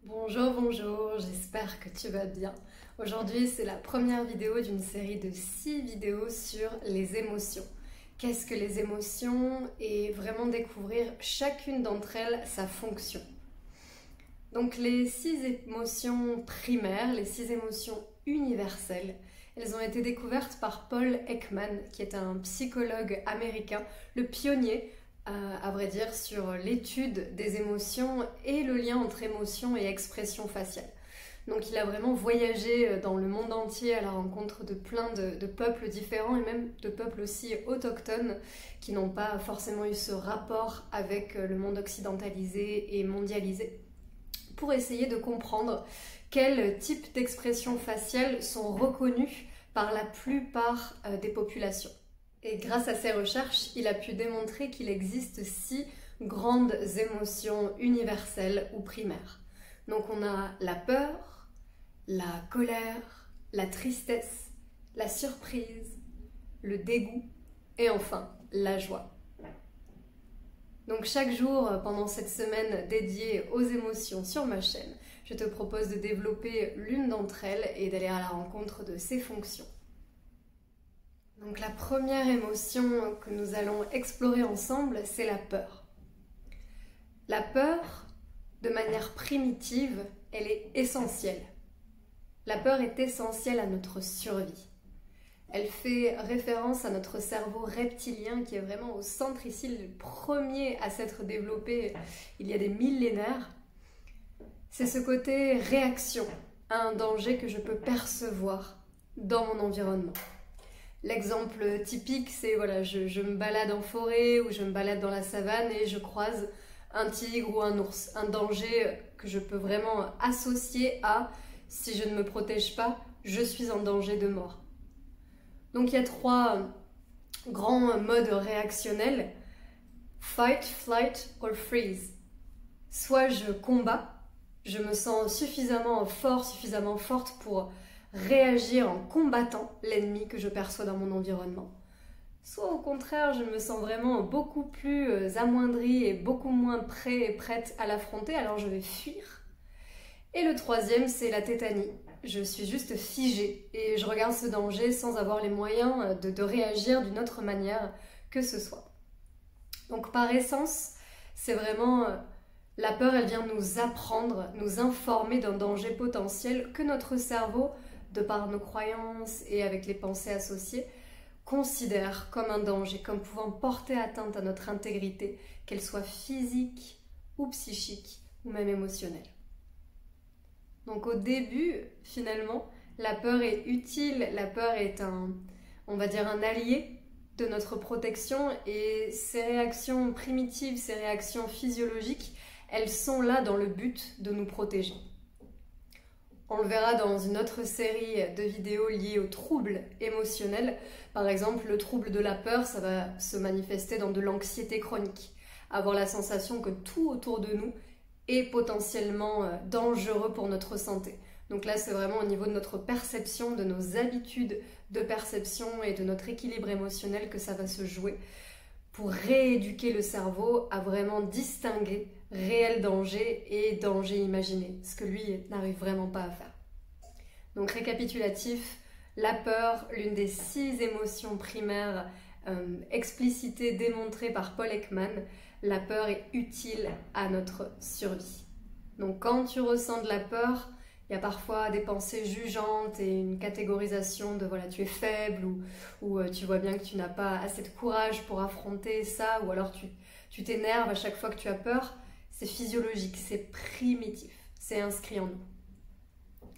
Bonjour, bonjour, j'espère que tu vas bien. Aujourd'hui, c'est la première vidéo d'une série de 6 vidéos sur les émotions. Qu'est-ce que les émotions? Et vraiment découvrir chacune d'entre elles, sa fonction. Donc les 6 émotions primaires, les 6 émotions universelles, elles ont été découvertes par Paul Ekman, qui est un psychologue américain, le pionnier à vrai dire, sur l'étude des émotions et le lien entre émotions et expression faciale. Donc il a vraiment voyagé dans le monde entier à la rencontre de plein de peuples différents et même de peuples aussi autochtones qui n'ont pas forcément eu ce rapport avec le monde occidentalisé et mondialisé, pour essayer de comprendre quels types d'expressions faciales sont reconnus par la plupart des populations. Et grâce à ses recherches, il a pu démontrer qu'il existe 6 grandes émotions universelles ou primaires. Donc on a la peur, la colère, la tristesse, la surprise, le dégoût et enfin la joie. Donc chaque jour, pendant cette semaine dédiée aux émotions sur ma chaîne, je te propose de développer l'une d'entre elles et d'aller à la rencontre de ses fonctions. Donc la première émotion que nous allons explorer ensemble, c'est la peur. La peur, de manière primitive, elle est essentielle. La peur est essentielle à notre survie. Elle fait référence à notre cerveau reptilien qui est vraiment au centre ici, le premier à s'être développé il y a des millénaires. C'est ce côté réaction à un danger que je peux percevoir dans mon environnement. L'exemple typique, c'est voilà, je me balade en forêt ou je me balade dans la savane et je croise un tigre ou un ours. Un danger que je peux vraiment associer à si je ne me protège pas, je suis en danger de mort. Donc il y a 3 grands modes réactionnels. Fight, flight or freeze. Soit je combats, je me sens suffisamment fort, suffisamment forte pour réagir en combattant l'ennemi que je perçois dans mon environnement. Soit au contraire, je me sens vraiment beaucoup plus amoindrie et beaucoup moins prêt et prête à l'affronter, alors je vais fuir. Et le troisième, c'est la tétanie. Je suis juste figée et je regarde ce danger sans avoir les moyens de réagir d'une autre manière que ce soit. Donc par essence, c'est vraiment la peur, elle vient nous apprendre, nous informer d'un danger potentiel que notre cerveau, de par nos croyances et avec les pensées associées, considère comme un danger, comme pouvant porter atteinte à notre intégrité, qu'elle soit physique ou psychique ou même émotionnelle. Donc au début, finalement, la peur est utile, la peur est on va dire un allié de notre protection et ces réactions primitives, ces réactions physiologiques, elles sont là dans le but de nous protéger. On le verra dans une autre série de vidéos liées aux troubles émotionnels. Par exemple, le trouble de la peur, ça va se manifester dans de l'anxiété chronique. Avoir la sensation que tout autour de nous est potentiellement dangereux pour notre santé. Donc là, c'est vraiment au niveau de notre perception, de nos habitudes de perception et de notre équilibre émotionnel que ça va se jouer pour rééduquer le cerveau à vraiment distinguer réel danger et danger imaginé, ce que lui n'arrive vraiment pas à faire. Donc récapitulatif, la peur, l'une des 6 émotions primaires explicitées, démontrées par Paul Ekman, la peur est utile à notre survie. Donc quand tu ressens de la peur, il y a parfois des pensées jugeantes et une catégorisation de voilà, tu es faible ou tu vois bien que tu n'as pas assez de courage pour affronter ça, ou alors tu t'énerves à chaque fois que tu as peur. C'est physiologique, c'est primitif, c'est inscrit en nous.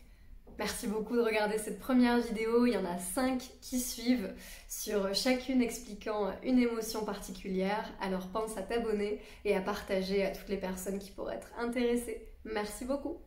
Merci beaucoup de regarder cette première vidéo, il y en a 5 qui suivent, sur chacune expliquant une émotion particulière, alors pense à t'abonner et à partager à toutes les personnes qui pourraient être intéressées. Merci beaucoup!